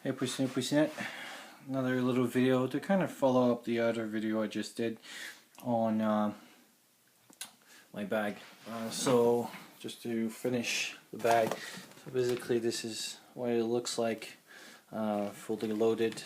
Hey Pussy, another little video to kind of follow up the other video I just did on my bag. So just to finish the bag, so basically this is what it looks like fully loaded.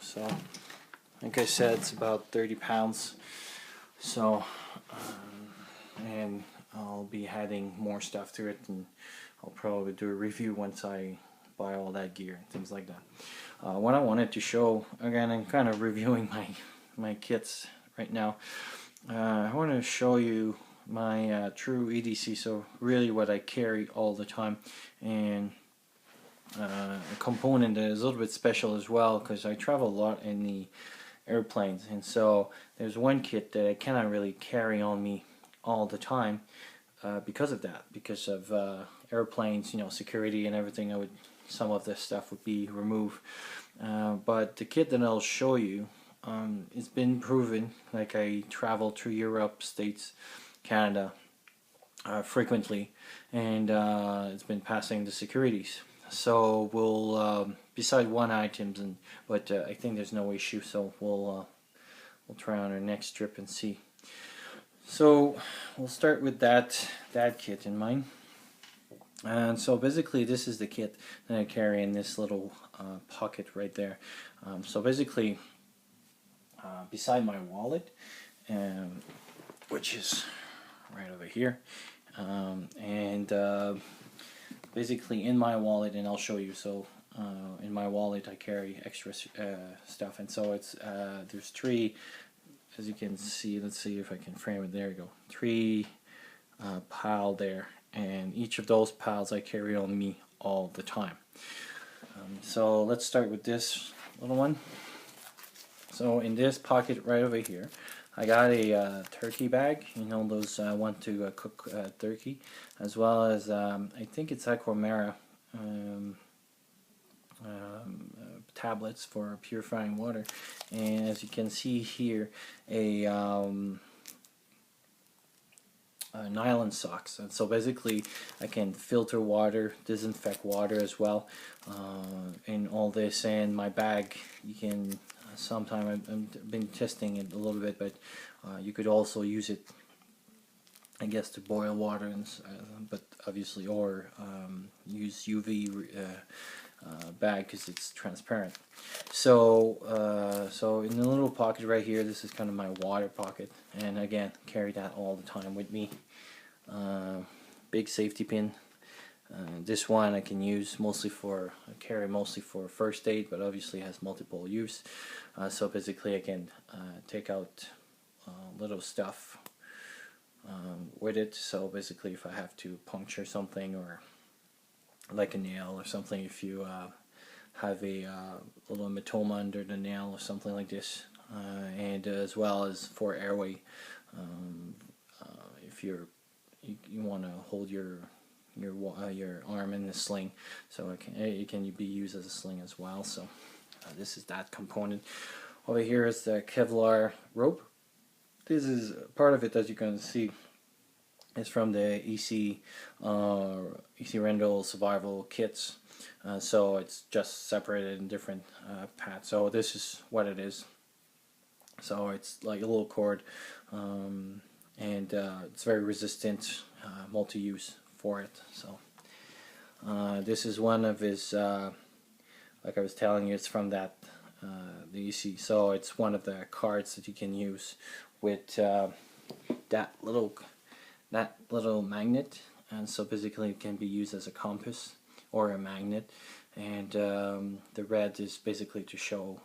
So like I said, it's about 30 pounds. So and I'll be adding more stuff to it, and I'll probably do a review once I buy all that gear and things like that. What I wanted to show, again, I'm kind of reviewing my kits right now. I want to show you my true EDC, so really what I carry all the time, and a component that is a little bit special as well because I travel a lot in the airplanes, and so there's one kit that I cannot really carry on me all the time because of that, because of airplanes, security and everything. Some of this stuff would be removed, but the kit that I'll show you, it's been proven. Like, I travel through Europe, States, Canada frequently, and it's been passing the securities. So we'll beside one item, but I think there's no issue. So we'll try on our next trip and see. So we'll start with that kit in mind. And so basically this is the kit that I carry in this little pocket right there. So basically beside my wallet, which is right over here, and basically in my wallet, and I'll show you. So in my wallet I carry extra stuff, and so it's there's three, as you can see. Let's see if I can frame it. There you go. Three pile there, and each of those piles I carry on me all the time. So let's start with this little one. So in this pocket right over here, I got a turkey bag. Those want to cook turkey, as well as I think it's Aquamera tablets for purifying water, and as you can see here, a nylon socks. And so basically I can filter water, disinfect water as well, in all this. And my bag, you can sometime, I've been testing it a little bit, but you could also use it, I guess, to boil water, and but obviously, or use UV bag because it's transparent. So so in the little pocket right here, this is kind of my water pocket, and again, carry that all the time with me. Big safety pin. This one I can use mostly for, carry mostly for first aid, but obviously has multiple use. So basically I can take out little stuff with it. So basically, if I have to puncture something, or like a nail or something, if you have a little hematoma under the nail or something like this, and as well as for airway, if you want to hold your arm in the sling, so it can be used as a sling as well. So this is that component. Over here is the Kevlar rope. This is part of it, as you can see, is from the EC Rental Survival Kits. So it's just separated in different pads. So this is what it is. So it's like a little cord, and it's very resistant, multi-use for it. So this is one of his, like I was telling you, it's from that the EC. So it's one of the cards that you can use with that little magnet, and so basically it can be used as a compass or a magnet, and the red is basically to show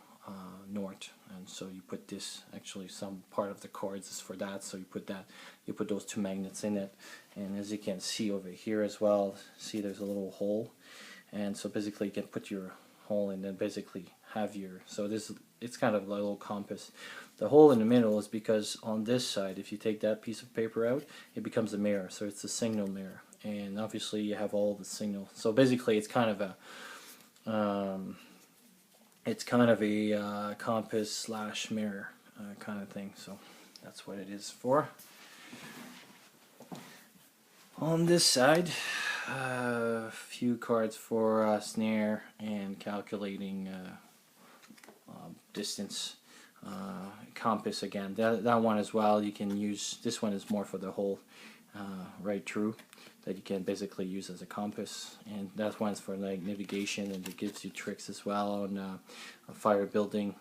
north, and so you put this, actually some part of the cards is for that, so you put those two magnets in it. And as you can see over here as well, see there's a little hole, and so basically you can put your hole and then basically have your, so it's kind of like a little compass. The hole in the middle is because on this side, if you take that piece of paper out, it becomes a mirror, so it's a signal mirror, and obviously you have all the signal. So basically it's kind of a compass slash mirror kind of thing. So that's what it is for. On this side, a few cards for snare and calculating distance. Compass again, that one as well. You can use this one is more for the hole right through, that you can basically use as a compass, and that one's for like navigation, and it gives you tricks as well on fire building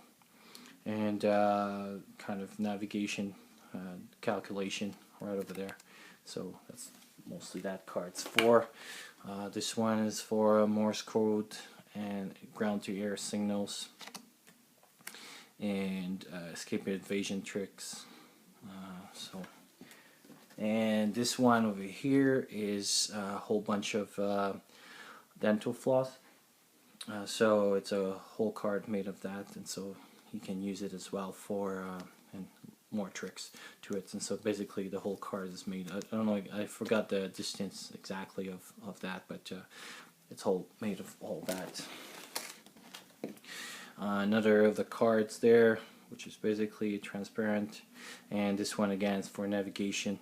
and kind of navigation calculation right over there. So that's mostly that card's for. This one is for Morse code and ground to air signals and escape evasion tricks. And this one over here is a whole bunch of dental floss. So it's a whole card made of that, and so you can use it as well for and more tricks to it. And so basically the whole card is made, I don't know, I forgot the distance exactly of that, but it's whole made of all that. Another of the cards there, which is basically transparent, and this one again is for navigation.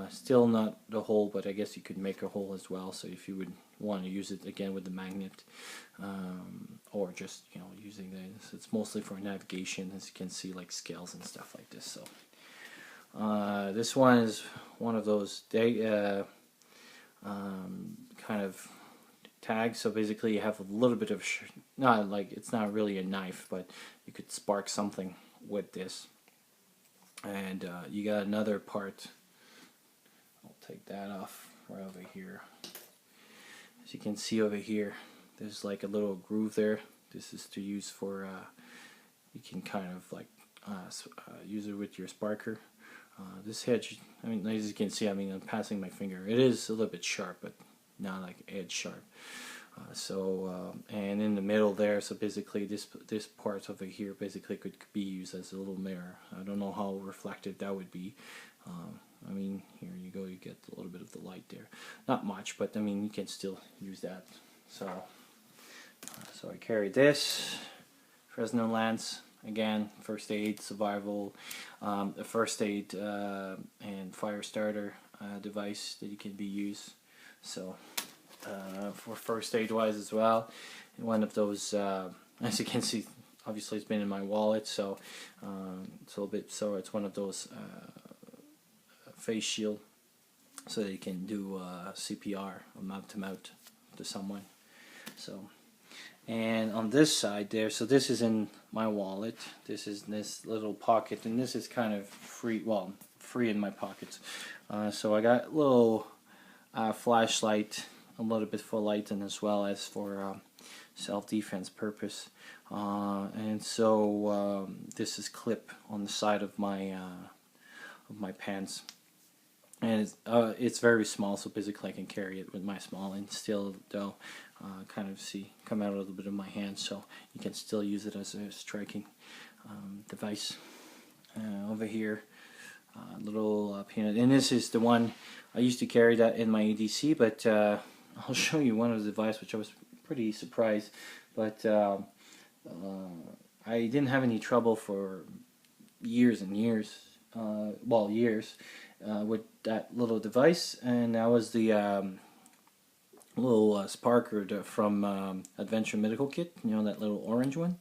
Still not the hole, but I guess you could make a hole as well, so if you would want to use it again with the magnet, or just, you know, using this, it's mostly for navigation, as you can see, like scales and stuff like this. So this one is one of those kind of tags. So basically you have a little bit of not like, it's not really a knife, but you could spark something with this. And you got another part, I'll take that off right over here. As you can see over here, there's like a little groove there. This is to use for you can kind of like use it with your sparker. This edge, I mean, as you can see, I mean, I'm passing my finger. It is a little bit sharp, but not like edge sharp. And in the middle there, so basically this part over here basically could be used as a little mirror. I don't know how reflective that would be. I mean, here you go, you get a little bit of the light there. Not much, but I mean, you can still use that. So I carry this Fresno lens. Again, first aid, survival, a first aid and fire starter device that you can be used. So for first aid wise as well, one of those, as you can see, obviously it's been in my wallet, so it's one of those face shield, so that you can do CPR or mouth to mouth to someone. So. And on this side there, so this is in my wallet, this is in this little pocket, and this is kind of free, well, free in my pockets. So I got a little flashlight, a little bit for lighting as well as for self-defense purpose. And so this is clip on the side of my pants. And it's very small, so basically I can carry it with my small, and still though kind of come out a little bit of my hand, so you can still use it as a striking device. Over here, little peanut, and this is the one I used to carry that in my EDC, but I'll show you one of the device which I was pretty surprised, but I didn't have any trouble for years and years, years. With that little device, and that was the little sparker from Adventure Medical Kit, you know, that little orange one.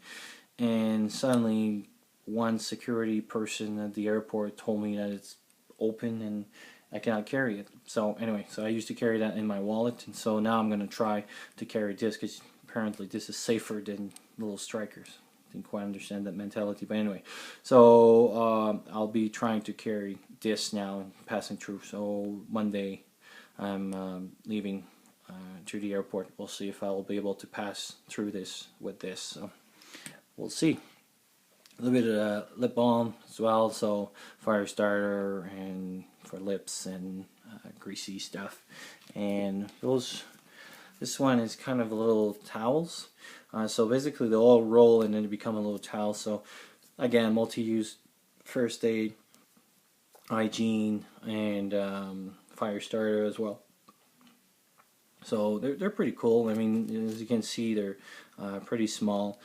And suddenly one security person at the airport told me that it's open and I cannot carry it. So anyway, so I used to carry that in my wallet, and so now I'm going to try to carry this, because apparently this is safer than little strikers. Didn't quite understand that mentality, but anyway, so I'll be trying to carry this now and passing through. So Monday I'm leaving to the airport. We'll see if I will be able to pass through this with this, so we'll see. A little bit of lip balm as well, so fire starter and for lips and greasy stuff. And this one is kind of little towels. So basically they all roll and then they become a little towel. So again, multi-use first aid, hygiene, and fire starter as well. So they're pretty cool. I mean, as you can see, they're pretty small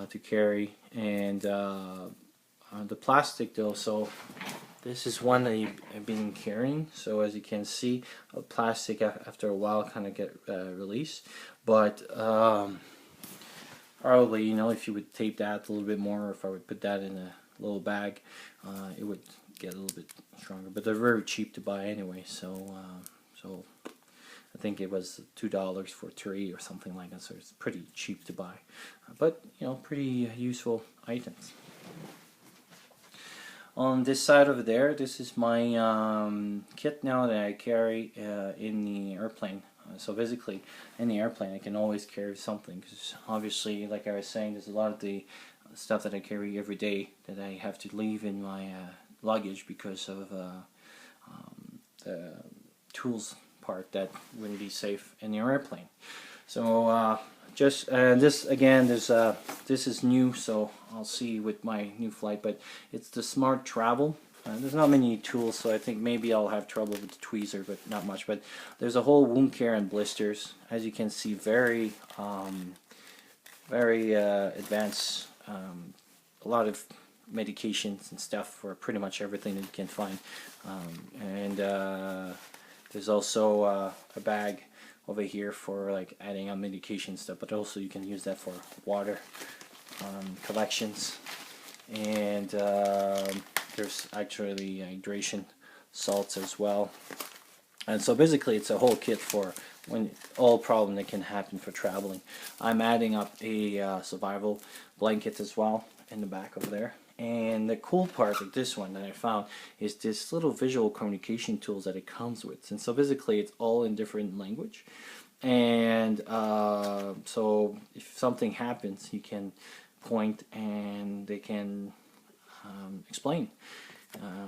to carry, and the plastic though. So This is one that I've been carrying, so as you can see, plastic after a while kind of get released, but probably, you know, if you would tape that a little bit more, or if I would put that in a little bag, it would get a little bit stronger. But they're very cheap to buy anyway, so so I think it was $2 for 3 or something like that, so it's pretty cheap to buy, but you know, pretty useful items. On this side over there, this is my kit now that I carry in the airplane. So basically, in the airplane, I can always carry something, because obviously, like I was saying, there's a lot of the stuff that I carry every day that I have to leave in my luggage because of the tools part that wouldn't be safe in the airplane. So just this again, this is new, so I'll see with my new flight, but it's the Smart Travel. There's not many tools, so I think maybe I'll have trouble with the tweezer, but not much. But there's a whole wound care and blisters, as you can see, very advanced. A lot of medications and stuff for pretty much everything that you can find, and there's also a bag over here for like adding on medication stuff, but also you can use that for water collections, and there's actually hydration salts as well. And so basically it's a whole kit for when all problem that can happen for traveling. I'm adding up a survival blanket as well in the back over there. And the cool part of this one that I found is this little visual communication tools that it comes with. And so basically it's all in different language. And so if something happens, you can point and they can explain.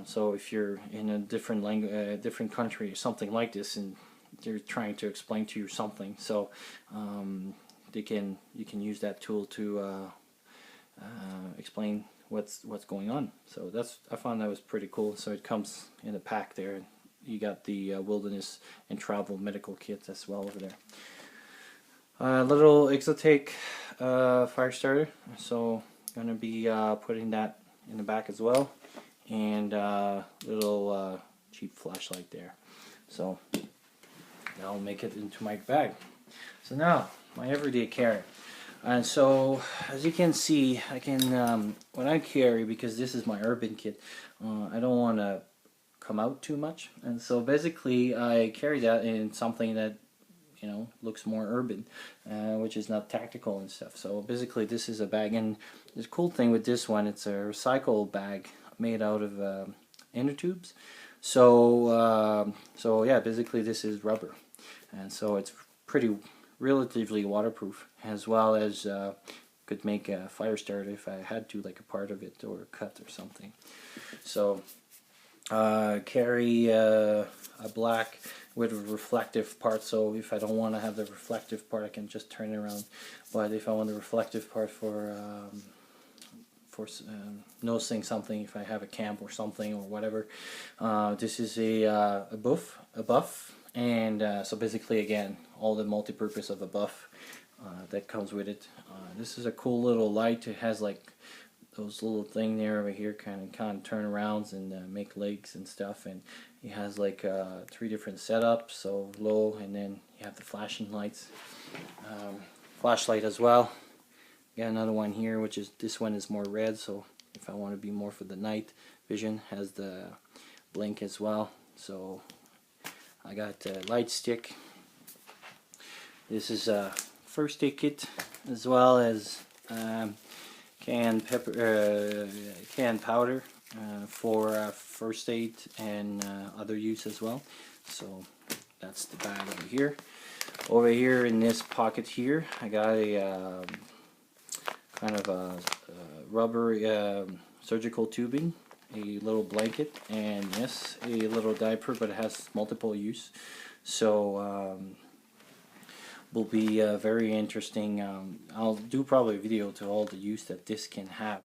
So if you're in a different language, different country or something like this, and they're trying to explain to you something, so you can use that tool to explain what's going on. So I found that was pretty cool. So it comes in a pack there. You got the wilderness and travel medical kit as well over there. Little Exotech fire starter. So gonna be putting that in the back as well, and little cheap flashlight there. So that'll make it into my bag. So now my everyday carry. And so as you can see, I can when I carry, because this is my urban kit, I don't want to come out too much, and so basically I carry that in something that, you know, looks more urban, which is not tactical and stuff. So basically this is a bag, and the cool thing with this one, it's a recycled bag made out of inner tubes. So so yeah, basically this is rubber, and so it's pretty relatively waterproof, as well as could make a fire starter if I had to, like a part of it or a cut or something. So carry a black with a reflective part, so if I don't want to have the reflective part, I can just turn it around. But if I want the reflective part for noticing something, if I have a camp or something or whatever, this is a buff, and so basically again, all the multi-purpose of a buff that comes with it. This is a cool little light. It has like those little thing there over here, kind of turn arounds and make legs and stuff, and it has like 3 different setups, so low, and then you have the flashing lights, flashlight as well. Got another one here, which is, this one is more red, so if I want to be more for the night vision, has the blink as well. So I got a light stick. This is a first aid kit, as well as canned powder for first aid and other use as well. So that's the bag over here. Over here in this pocket here, I got a kind of a rubber surgical tubing, a little blanket, and yes, a little diaper, but it has multiple use. So will be very interesting. I'll do probably a video to all the use that this can have.